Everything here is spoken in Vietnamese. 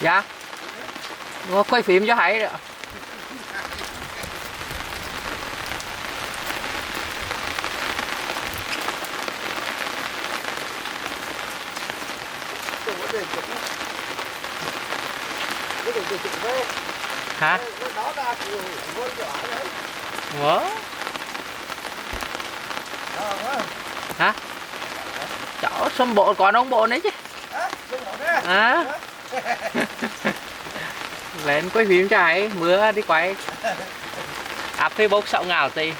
Dạ. Quay phim cho hay đó. Hả? Ủa? Hả? Cháu xâm bộ còn ông bộ đấy chứ. À. Lên quay phim cho hay, mưa đi quay. Áp Facebook sợ ngào tì.